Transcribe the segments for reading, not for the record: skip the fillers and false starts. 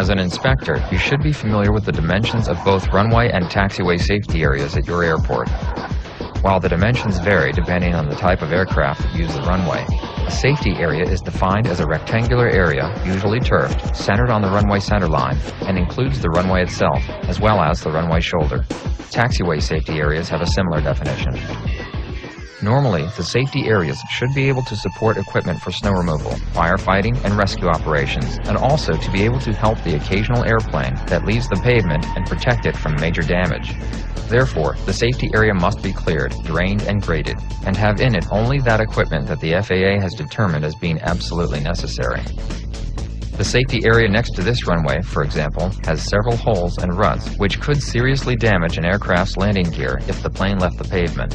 As an inspector, you should be familiar with the dimensions of both runway and taxiway safety areas at your airport. While the dimensions vary depending on the type of aircraft that use the runway, a safety area is defined as a rectangular area, usually turfed, centered on the runway centerline, and includes the runway itself, as well as the runway shoulder. Taxiway safety areas have a similar definition. Normally, the safety areas should be able to support equipment for snow removal, firefighting, and rescue operations, and also to be able to help the occasional airplane that leaves the pavement and protect it from major damage. Therefore, the safety area must be cleared, drained, and graded, and have in it only that equipment that the FAA has determined as being absolutely necessary. The safety area next to this runway, for example, has several holes and ruts which could seriously damage an aircraft's landing gear if the plane left the pavement.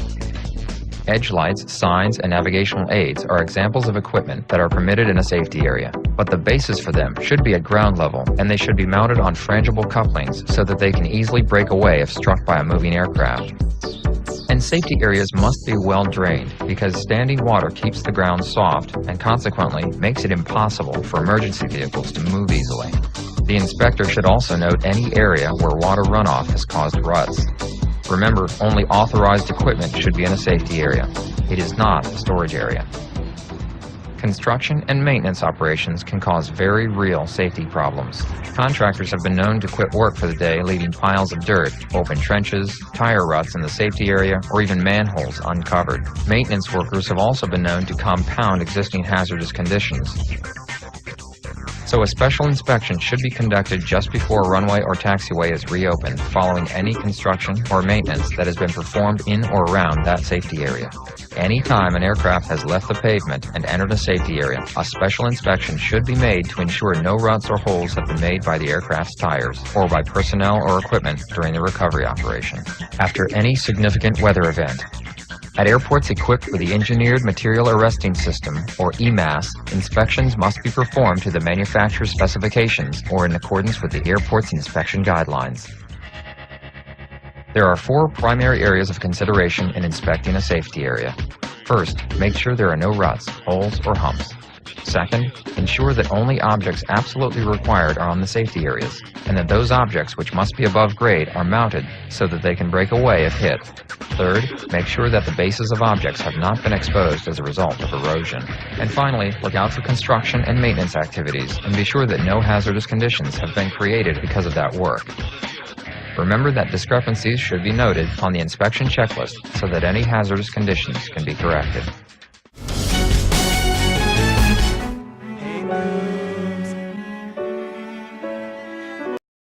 Edge lights, signs, and navigational aids are examples of equipment that are permitted in a safety area, but the bases for them should be at ground level, and they should be mounted on frangible couplings so that they can easily break away if struck by a moving aircraft. And safety areas must be well drained, because standing water keeps the ground soft and consequently makes it impossible for emergency vehicles to move easily. The inspector should also note any area where water runoff has caused ruts. Remember, only authorized equipment should be in a safety area. It is not a storage area. Construction and maintenance operations can cause very real safety problems. Contractors have been known to quit work for the day, leaving piles of dirt, open trenches, tire ruts in the safety area, or even manholes uncovered. Maintenance workers have also been known to compound existing hazardous conditions. So a special inspection should be conducted just before a runway or taxiway is reopened, following any construction or maintenance that has been performed in or around that safety area. Any time an aircraft has left the pavement and entered a safety area, a special inspection should be made to ensure no ruts or holes have been made by the aircraft's tires or by personnel or equipment during the recovery operation. After any significant weather event, at airports equipped with the Engineered Material Arresting System, or EMAS, inspections must be performed to the manufacturer's specifications or in accordance with the airport's inspection guidelines. There are 4 primary areas of consideration in inspecting a safety area. First, make sure there are no ruts, holes, or humps. Second, ensure that only objects absolutely required are on the safety areas, and that those objects which must be above grade are mounted so that they can break away if hit. Third, make sure that the bases of objects have not been exposed as a result of erosion. And finally, look out for construction and maintenance activities, and be sure that no hazardous conditions have been created because of that work. Remember that discrepancies should be noted on the inspection checklist so that any hazardous conditions can be corrected.